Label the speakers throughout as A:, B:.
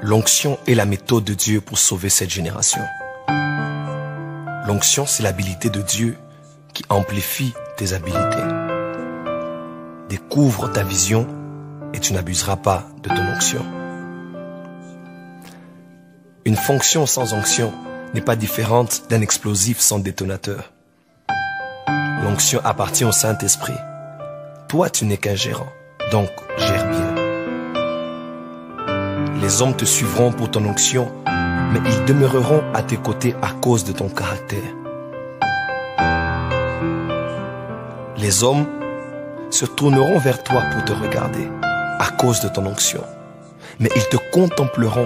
A: L'onction est la méthode de Dieu pour sauver cette génération. L'onction, c'est l'habilité de Dieu qui amplifie tes habiletés. Découvre ta vision et tu n'abuseras pas de ton onction. Une fonction sans onction n'est pas différente d'un explosif sans détonateur. L'onction appartient au Saint-Esprit. Toi, tu n'es qu'un gérant, donc gère bien. Les hommes te suivront pour ton onction, mais ils demeureront à tes côtés à cause de ton caractère. Les hommes se tourneront vers toi pour te regarder à cause de ton onction, mais ils te contempleront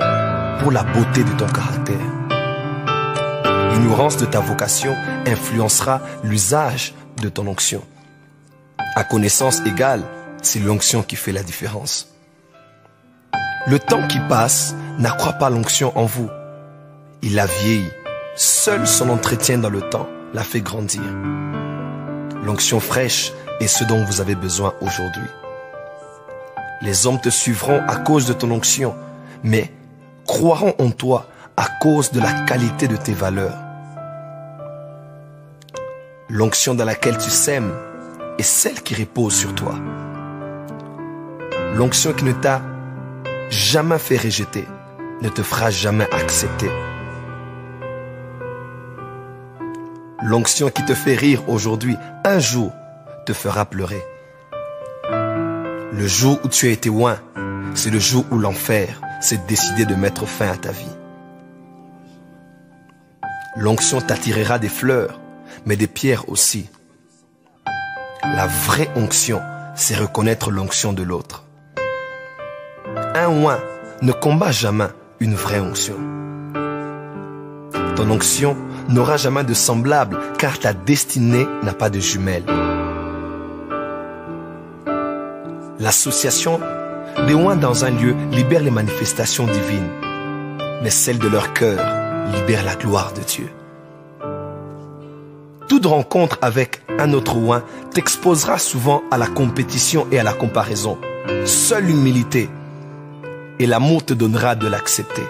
A: pour la beauté de ton caractère. L'ignorance de ta vocation influencera l'usage de ton onction. À connaissance égale, c'est l'onction qui fait la différence. Le temps qui passe n'accroît pas l'onction en vous. Il la vieillit. Seul son entretien dans le temps la fait grandir. L'onction fraîche est ce dont vous avez besoin aujourd'hui. Les hommes te suivront à cause de ton onction, mais croiront en toi à cause de la qualité de tes valeurs. L'onction dans laquelle tu sèmes est celle qui repose sur toi. L'onction qui ne t'a jamais fait rejeter ne te fera jamais accepter. L'onction qui te fait rire aujourd'hui, un jour, te fera pleurer. Le jour où tu as été oint, c'est le jour où l'enfer s'est décidé de mettre fin à ta vie. L'onction t'attirera des fleurs, mais des pierres aussi. La vraie onction, c'est reconnaître l'onction de l'autre. Un oint ne combat jamais une vraie onction. Ton onction n'aura jamais de semblable car ta destinée n'a pas de jumelle. L'association des oints dans un lieu libère les manifestations divines, mais celle de leur cœur libère la gloire de Dieu. Toute rencontre avec un autre oint t'exposera souvent à la compétition et à la comparaison. Seule l'humilité et l'amour te donnera de l'accepter.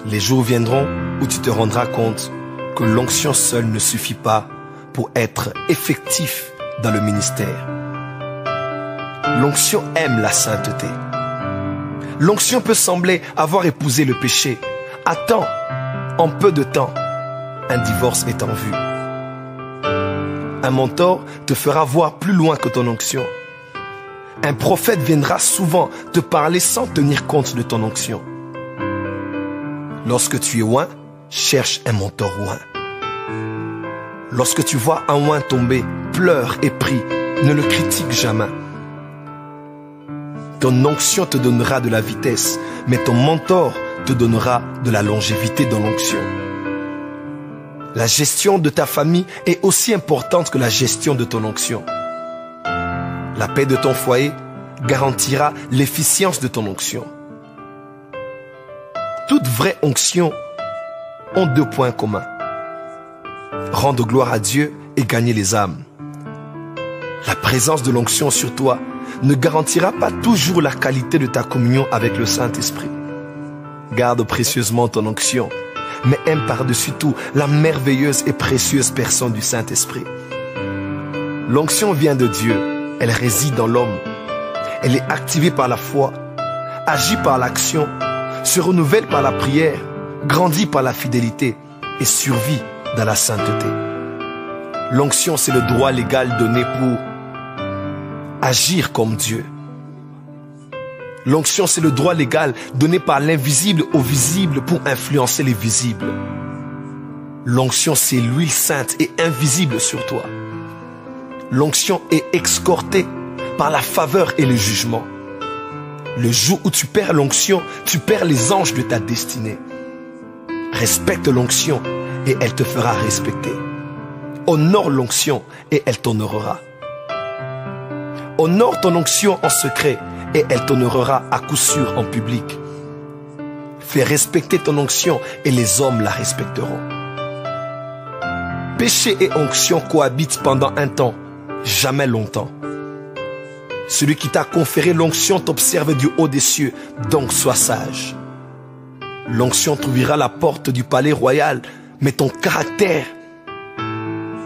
A: Les jours viendront où tu te rendras compte que l'onction seule ne suffit pas pour être effectif dans le ministère. L'onction aime la sainteté. L'onction peut sembler avoir épousé le péché. Attends, en peu de temps, un divorce est en vue. Un mentor te fera voir plus loin que ton onction. Un prophète viendra souvent te parler sans tenir compte de ton onction. Lorsque tu es oint, cherche un mentor oint. Lorsque tu vois un oint tomber, pleure et prie, ne le critique jamais. Ton onction te donnera de la vitesse, mais ton mentor te donnera de la longévité dans l'onction. La gestion de ta famille est aussi importante que la gestion de ton onction. La paix de ton foyer garantira l'efficience de ton onction. Toute vraie onction ont deux points communs. Rendre gloire à Dieu et gagner les âmes. La présence de l'onction sur toi ne garantira pas toujours la qualité de ta communion avec le Saint-Esprit. Garde précieusement ton onction, mais aime par-dessus tout la merveilleuse et précieuse personne du Saint-Esprit. L'onction vient de Dieu, elle réside dans l'homme. Elle est activée par la foi, agit par l'action, se renouvelle par la prière, grandit par la fidélité et survit dans la sainteté. L'onction, c'est le droit légal donné pour agir comme Dieu. L'onction, c'est le droit légal donné par l'invisible au visible pour influencer les visibles. L'onction, c'est l'huile sainte et invisible sur toi. L'onction est escortée par la faveur et le jugement. Le jour où tu perds l'onction, tu perds les anges de ta destinée. Respecte l'onction et elle te fera respecter. Honore l'onction et elle t'honorera. Honore ton onction en secret et elle t'honorera à coup sûr en public. Fais respecter ton onction et les hommes la respecteront. Péché et onction cohabitent pendant un temps. jamais longtemps. Celui qui t'a conféré l'onction t'observe du haut des cieux, donc sois sage. L'onction t'ouvrira la porte du palais royal, mais ton caractère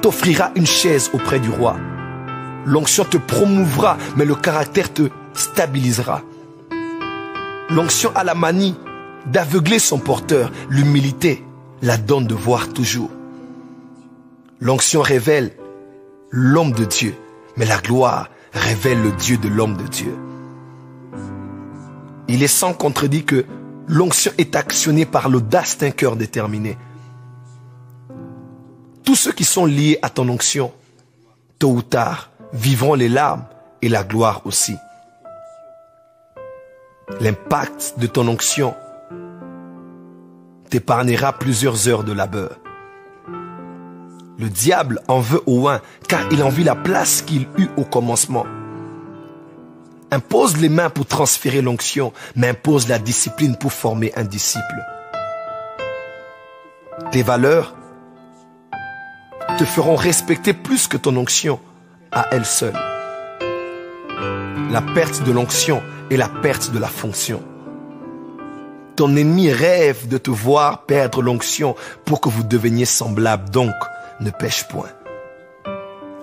A: t'offrira une chaise auprès du roi. L'onction te promouvra, mais le caractère te stabilisera. L'onction a la manie d'aveugler son porteur. L'humilité la donne de voir toujours. L'onction révèle l'homme de Dieu, mais la gloire révèle le Dieu de l'homme de Dieu. Il est sans contredit que l'onction est actionnée par l'audace d'un cœur déterminé. Tous ceux qui sont liés à ton onction, tôt ou tard, vivront les larmes et la gloire aussi. L'impact de ton onction t'épargnera plusieurs heures de labeur. Le diable en veut au oint, car il envie la place qu'il eut au commencement. Impose les mains pour transférer l'onction, mais impose la discipline pour former un disciple. Tes valeurs te feront respecter plus que ton onction à elle seule. La perte de l'onction est la perte de la fonction. Ton ennemi rêve de te voir perdre l'onction pour que vous deveniez semblables, donc ne pêche point.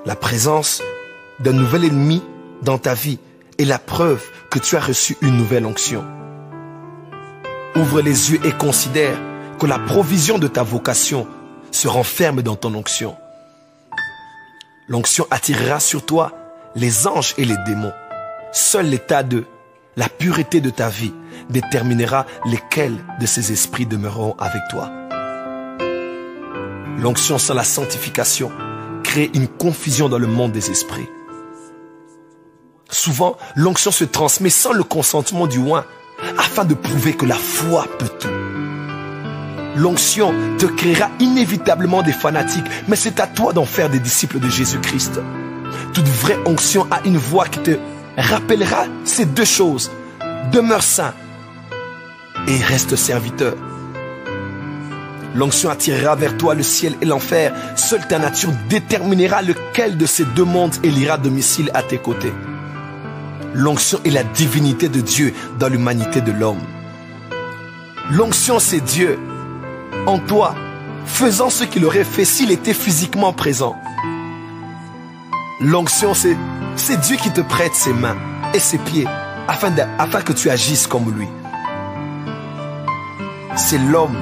A: La présence d'un nouvel ennemi dans ta vie est la preuve que tu as reçu une nouvelle onction. Ouvre les yeux et considère que la provision de ta vocation se renferme dans ton onction. L'onction attirera sur toi les anges et les démons. Seul l'état de la pureté de ta vie déterminera lesquels de ces esprits demeureront avec toi. L'onction sans la sanctification crée une confusion dans le monde des esprits. Souvent, l'onction se transmet sans le consentement du oint afin de prouver que la foi peut tout. L'onction te créera inévitablement des fanatiques, mais c'est à toi d'en faire des disciples de Jésus-Christ. Toute vraie onction a une voix qui te rappellera ces deux choses. Demeure saint et reste serviteur. L'onction attirera vers toi le ciel et l'enfer. Seule ta nature déterminera lequel de ces deux mondes élira domicile à tes côtés. L'onction est la divinité de Dieu dans l'humanité de l'homme. L'onction, c'est Dieu en toi, faisant ce qu'il aurait fait s'il était physiquement présent. L'onction, c'est Dieu qui te prête ses mains et ses pieds afin que tu agisses comme lui. C'est l'homme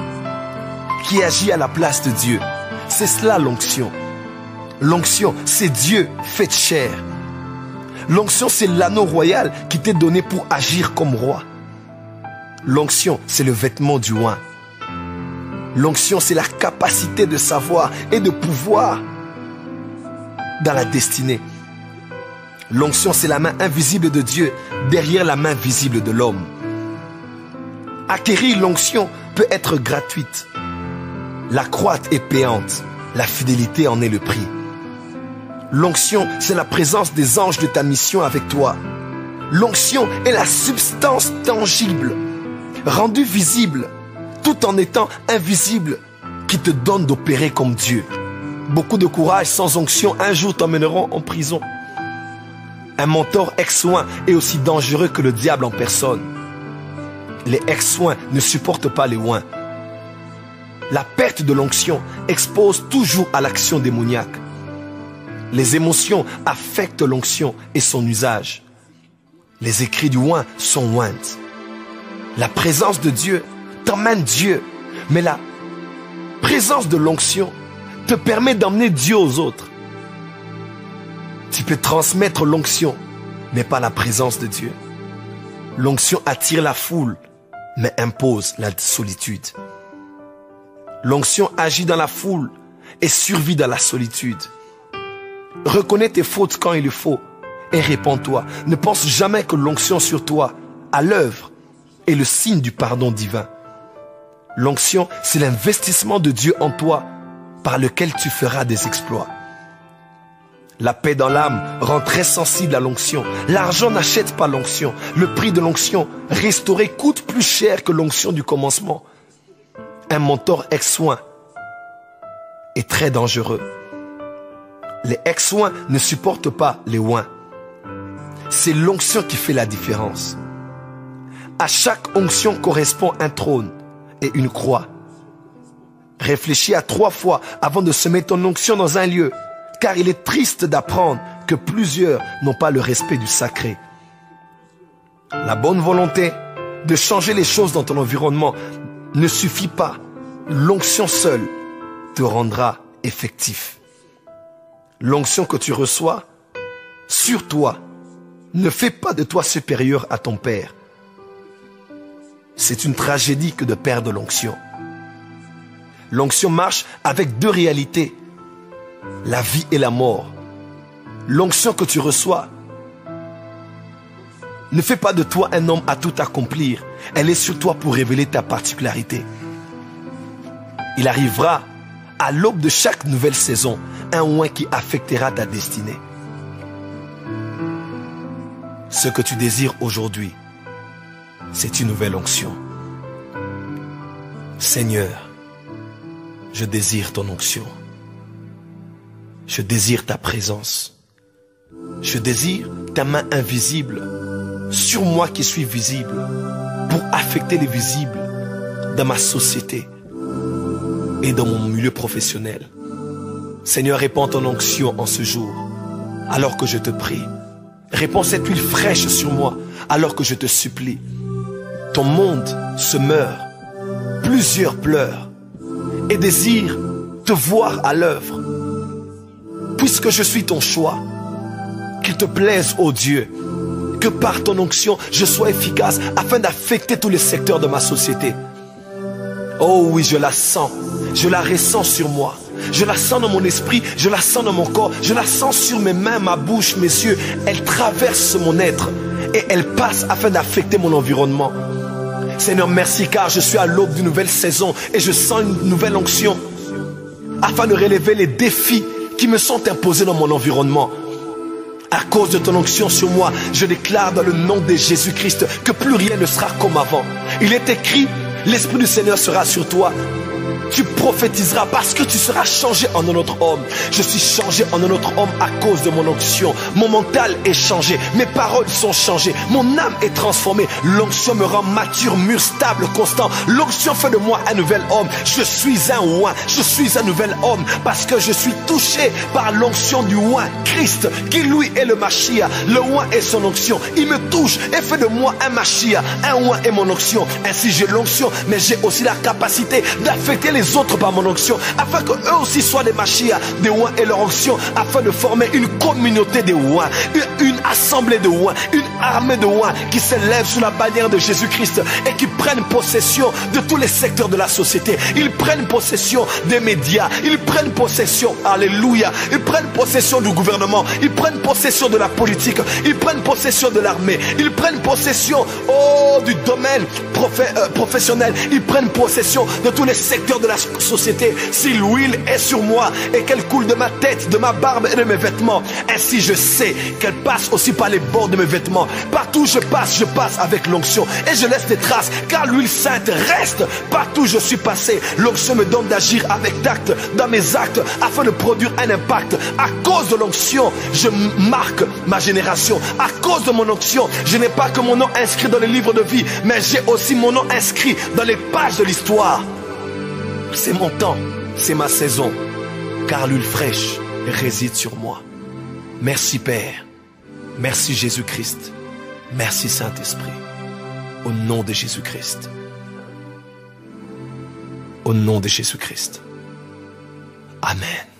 A: qui agit à la place de Dieu. C'est cela l'onction. L'onction, c'est Dieu fait chair. L'onction, c'est l'anneau royal qui t'est donné pour agir comme roi. L'onction, c'est le vêtement du oint. L'onction, c'est la capacité de savoir et de pouvoir dans la destinée. L'onction, c'est la main invisible de Dieu derrière la main visible de l'homme. Acquérir l'onction peut être gratuite. L'accroître est payante. La fidélité en est le prix. L'onction, c'est la présence des anges de ta mission avec toi. L'onction est la substance tangible, rendue visible, tout en étant invisible, qui te donne d'opérer comme Dieu. Beaucoup de courage sans onction un jour t'emmèneront en prison. Un mentor ex-soin est aussi dangereux que le diable en personne. Les ex-soins ne supportent pas les oints. La perte de l'onction expose toujours à l'action démoniaque. Les émotions affectent l'onction et son usage. Les écrits du oint sont ointes. La présence de Dieu t'emmène Dieu, mais la présence de l'onction te permet d'emmener Dieu aux autres. Tu peux transmettre l'onction, mais pas la présence de Dieu. L'onction attire la foule, mais impose la solitude. L'onction agit dans la foule et survit dans la solitude. Reconnais tes fautes quand il le faut et répands-toi. Ne pense jamais que l'onction sur toi, à l'œuvre, est le signe du pardon divin. L'onction, c'est l'investissement de Dieu en toi par lequel tu feras des exploits. La paix dans l'âme rend très sensible à l'onction. L'argent n'achète pas l'onction. Le prix de l'onction restaurée coûte plus cher que l'onction du commencement. Un mentor ex-soin est très dangereux. Les ex-oins ne supportent pas les oins. C'est l'onction qui fait la différence. À chaque onction correspond un trône et une croix. Réfléchis à 3 fois avant de semer ton onction dans un lieu, car il est triste d'apprendre que plusieurs n'ont pas le respect du sacré. La bonne volonté de changer les choses dans ton environnement ne suffit pas. L'onction seule te rendra effectif. L'onction que tu reçois sur toi ne fait pas de toi supérieur à ton Père. C'est une tragédie que de perdre l'onction. L'onction marche avec 2 réalités, la vie et la mort. L'onction que tu reçois ne fait pas de toi un homme à tout accomplir. Elle est sur toi pour révéler ta particularité. Il arrivera à l'aube de chaque nouvelle saison un oint qui affectera ta destinée. Ce que tu désires aujourd'hui, c'est une nouvelle onction. Seigneur, je désire ton onction. Je désire ta présence. Je désire ta main invisible sur moi qui suis visible pour affecter les visibles dans ma société et dans mon milieu professionnel. Seigneur, répands ton onction en ce jour alors que je te prie. Répands cette huile fraîche sur moi alors que je te supplie. Ton monde se meurt, plusieurs pleurent et désirent te voir à l'œuvre. Puisque je suis ton choix, qu'il te plaise, ô Dieu, que par ton onction, je sois efficace afin d'affecter tous les secteurs de ma société. Oh oui, je la sens, je la ressens sur moi. Je la sens dans mon esprit, je la sens dans mon corps, je la sens sur mes mains, ma bouche, mes yeux. Elle traverse mon être et elle passe afin d'affecter mon environnement. Seigneur, merci car je suis à l'aube d'une nouvelle saison et je sens une nouvelle onction afin de relever les défis qui me sont imposés dans mon environnement. À cause de ton onction sur moi, je déclare dans le nom de Jésus-Christ que plus rien ne sera comme avant. Il est écrit, l'Esprit du Seigneur sera sur toi. Tu prophétiseras parce que tu seras changé en un autre homme. Je suis changé en un autre homme à cause de mon onction. Mon mental est changé, mes paroles sont changées, mon âme est transformée. L'onction me rend mature, mûr, stable, constant. L'onction fait de moi un nouvel homme. Je suis un oint, je suis un nouvel homme parce que je suis touché par l'onction du oint, Christ, qui lui est le Mashiach. Le oint est son onction. Il me touche et fait de moi un Mashiach. Un oint est mon onction. Ainsi j'ai l'onction, mais j'ai aussi la capacité d'affecter les autres par mon onction, afin qu'eux aussi soient des Mashiach, des oints et leur onction, afin de former une communauté de oints, une assemblée de oints, une armée de oints qui s'élève sous la bannière de Jésus-Christ et qui prennent possession de tous les secteurs de la société. Ils prennent possession des médias, ils prennent possession, alléluia, ils prennent possession du gouvernement, ils prennent possession de la politique, ils prennent possession de l'armée, ils prennent possession, du domaine professionnel, ils prennent possession de tous les secteurs de la société. Si l'huile est sur moi et qu'elle coule de ma tête, de ma barbe et de mes vêtements, ainsi je sais qu'elle passe aussi par les bords de mes vêtements. Partout où je passe avec l'onction et je laisse des traces car l'huile sainte reste partout où je suis passé. L'onction me donne d'agir avec tact dans mes actes afin de produire un impact. À cause de l'onction, je marque ma génération. À cause de mon onction, je n'ai pas que mon nom inscrit dans le livre de vie, mais j'ai aussi mon nom inscrit dans les pages de l'histoire. C'est mon temps, c'est ma saison, car l'huile fraîche réside sur moi. Merci Père, merci Jésus-Christ, merci Saint-Esprit, au nom de Jésus-Christ. Au nom de Jésus-Christ. Amen.